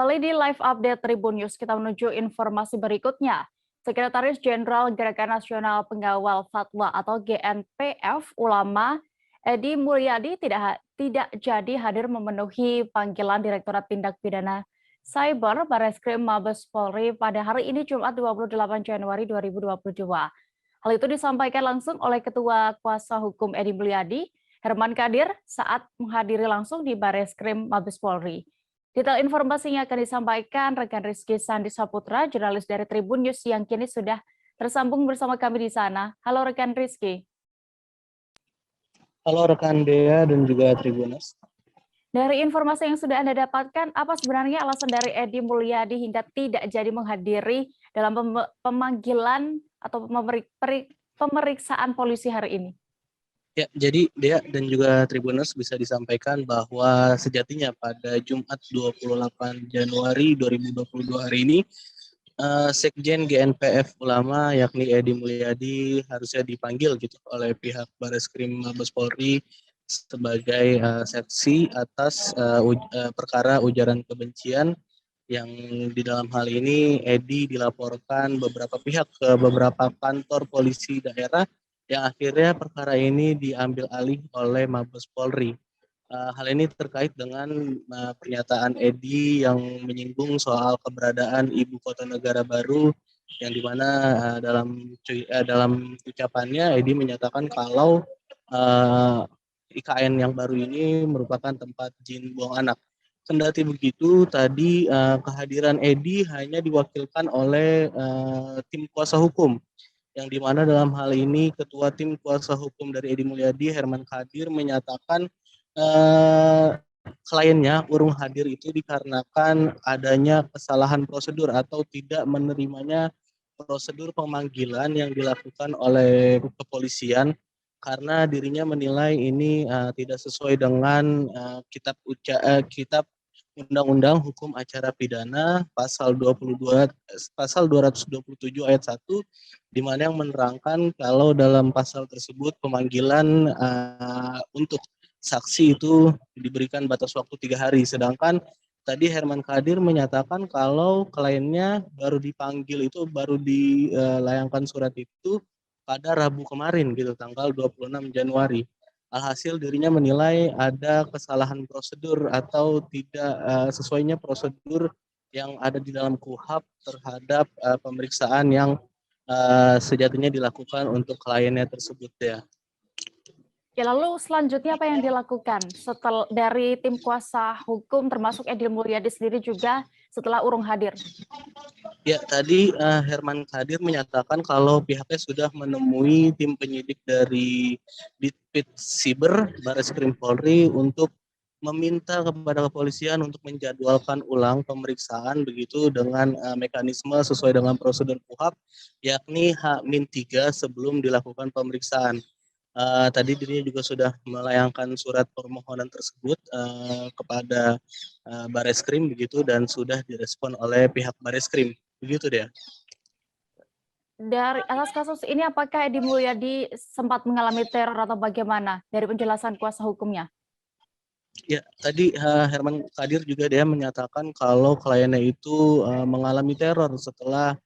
Kembali di live update Tribun News, kita menuju informasi berikutnya. Sekretaris Jenderal Gerakan Nasional Pengawal Fatwa atau GNPF Ulama, Edi Mulyadi tidak jadi hadir memenuhi panggilan Direktorat Tindak Pidana Cyber Barreskrim Mabes Polri pada hari ini Jumat 28 Januari 2022. Hal itu disampaikan langsung oleh Ketua Kuasa Hukum Edi Mulyadi, Herman Kadir, saat menghadiri langsung di Barreskrim Mabes Polri. Detail informasinya akan disampaikan rekan Rizky Sandi Saputra, jurnalis dari Tribun News yang kini sudah tersambung bersama kami di sana. Halo rekan Rizky. Halo rekan Dea dan juga Tribuners. Dari informasi yang sudah Anda dapatkan, apa sebenarnya alasan dari Edi Mulyadi hingga tidak jadi menghadiri dalam pemanggilan atau pemeriksaan polisi hari ini? Ya, jadi Dea dan juga Tribuners bisa disampaikan bahwa sejatinya pada Jumat 28 Januari 2022 hari ini, Sekjen GNPF Ulama yakni Edi Mulyadi harusnya dipanggil gitu oleh pihak Barreskrim Mabes Polri sebagai saksi atas perkara ujaran kebencian yang di dalam hal ini Edi dilaporkan beberapa pihak ke beberapa kantor polisi daerah yang akhirnya perkara ini diambil alih oleh Mabes Polri. Hal ini terkait dengan pernyataan Edi yang menyinggung soal keberadaan ibu kota negara baru, yang dimana dalam ucapannya Edi menyatakan kalau IKN yang baru ini merupakan tempat jin buang anak. Kendati begitu, tadi kehadiran Edi hanya diwakilkan oleh tim kuasa hukum, yang dimana dalam hal ini Ketua Tim Kuasa Hukum dari Edi Mulyadi, Herman Kadir, menyatakan kliennya urung hadir itu dikarenakan adanya kesalahan prosedur atau tidak menerimanya prosedur pemanggilan yang dilakukan oleh kepolisian, karena dirinya menilai ini tidak sesuai dengan kitab Undang-Undang Hukum Acara Pidana pasal 227 ayat 1, di mana yang menerangkan kalau dalam pasal tersebut pemanggilan untuk saksi itu diberikan batas waktu 3 hari. Sedangkan tadi Herman Kadir menyatakan kalau kliennya baru dipanggil itu, baru dilayangkan surat itu pada Rabu kemarin gitu, tanggal 26 Januari. Alhasil dirinya menilai ada kesalahan prosedur atau tidak sesuainya prosedur yang ada di dalam KUHP terhadap pemeriksaan yang sejatinya dilakukan untuk kliennya tersebut ya. Ya, lalu selanjutnya apa yang dilakukan setelah dari tim kuasa hukum termasuk Edi Mulyadi sendiri juga setelah urung hadir? Ya, tadi Herman Kadir menyatakan kalau pihaknya sudah menemui tim penyidik dari Ditpid Siber Barreskrim Polri untuk meminta kepada kepolisian untuk menjadwalkan ulang pemeriksaan begitu dengan mekanisme sesuai dengan prosedur KUHP, yakni H-3 sebelum dilakukan pemeriksaan. Tadi dirinya juga sudah melayangkan surat permohonan tersebut kepada Barreskrim begitu, dan sudah direspon oleh pihak Barreskrim begitu dia. Dari atas kasus ini apakah Edi Mulyadi sempat mengalami teror atau bagaimana dari penjelasan kuasa hukumnya? Ya, tadi Herman Kadir juga dia menyatakan kalau kliennya itu mengalami teror setelah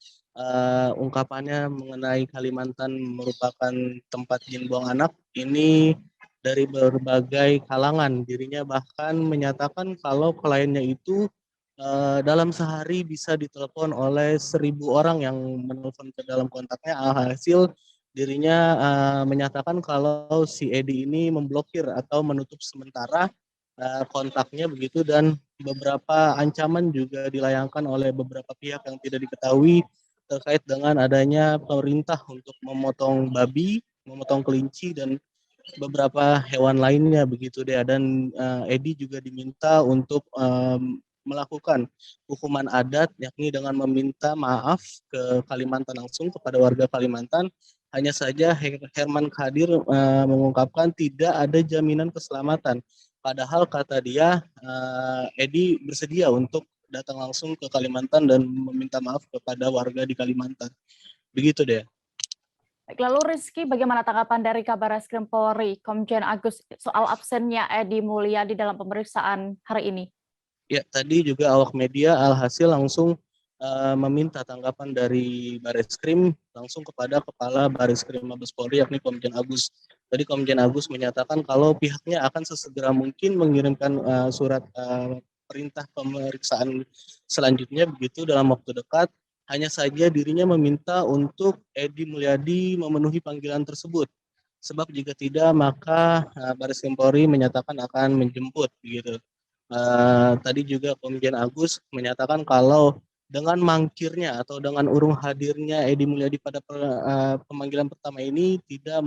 ungkapannya mengenai Kalimantan merupakan tempat jin buang anak ini dari berbagai kalangan. Dirinya bahkan menyatakan kalau kliennya itu dalam sehari bisa ditelepon oleh 1.000 orang yang menelpon ke dalam kontaknya. Alhasil dirinya menyatakan kalau si Edi ini memblokir atau menutup sementara kontaknya begitu, dan beberapa ancaman juga dilayangkan oleh beberapa pihak yang tidak diketahui terkait dengan adanya perintah untuk memotong babi, memotong kelinci, dan beberapa hewan lainnya begitu deh. Dan Edi juga diminta untuk melakukan hukuman adat, yakni dengan meminta maaf ke Kalimantan langsung kepada warga Kalimantan. Hanya saja Herman Kadir mengungkapkan tidak ada jaminan keselamatan. Padahal kata dia, Edi bersedia untuk datang langsung ke Kalimantan dan meminta maaf kepada warga di Kalimantan. Begitu deh. Baik, lalu Rizky, bagaimana tanggapan dari Kabar Reskrim Polri, Komjen Agus, soal absennya Edi Mulyadi dalam pemeriksaan hari ini? Ya, tadi juga awak media alhasil langsung meminta tanggapan dari Bareskrim langsung kepada Kepala Bareskrim Mabes Polri yakni Komjen Agus. Tadi Komjen Agus menyatakan kalau pihaknya akan sesegera mungkin mengirimkan surat perintah pemeriksaan selanjutnya begitu dalam waktu dekat. Hanya saja dirinya meminta untuk Edi Mulyadi memenuhi panggilan tersebut. Sebab jika tidak maka Bareskrim Polri menyatakan akan menjemput begitu. Tadi juga Komjen Agus menyatakan kalau dengan mangkirnya atau dengan urung hadirnya Edi Mulyadi pada pemanggilan pertama ini tidak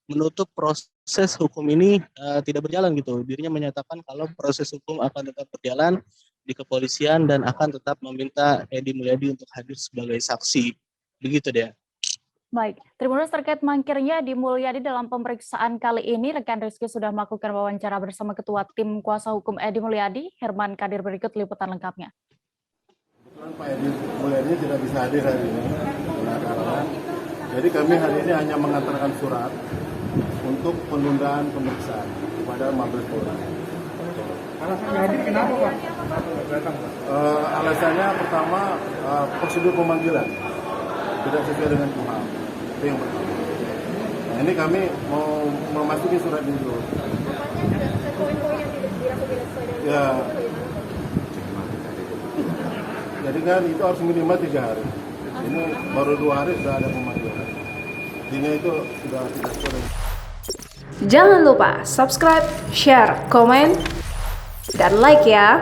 menutup proses hukum ini tidak berjalan gitu. Dirinya menyatakan kalau proses hukum akan tetap berjalan di kepolisian dan akan tetap meminta Edi Mulyadi untuk hadir sebagai saksi. Begitu deh. Baik, Tribunnews terkait mangkirnya Edi Mulyadi dalam pemeriksaan kali ini, rekan Rizky sudah melakukan wawancara bersama Ketua Tim Kuasa Hukum Edi Mulyadi, Herman Kadir. Berikut liputan lengkapnya. Pak Edi Mulyadi tidak bisa hadir hari ini, karena jadi kami hari ini hanya mengantarkan surat untuk penundaan pemeriksaan kepada Mabes Polri. Alasannya hadir kenapa Pak? Alasannya pertama prosedur pemanggilan tidak sesuai dengan KUHP. Itu yang pertama. Nah, ini kami mau memasuki surat ini dulu. Poin-poin yang tidak dirasa tidak sesuai dengan Ya. Jadi kan itu harus minimal 3 hari. Ini baru 2 hari sudah ada pemanggilan. Ini itu sudah tidak sesuai. Jangan lupa subscribe, share, komen, dan like ya.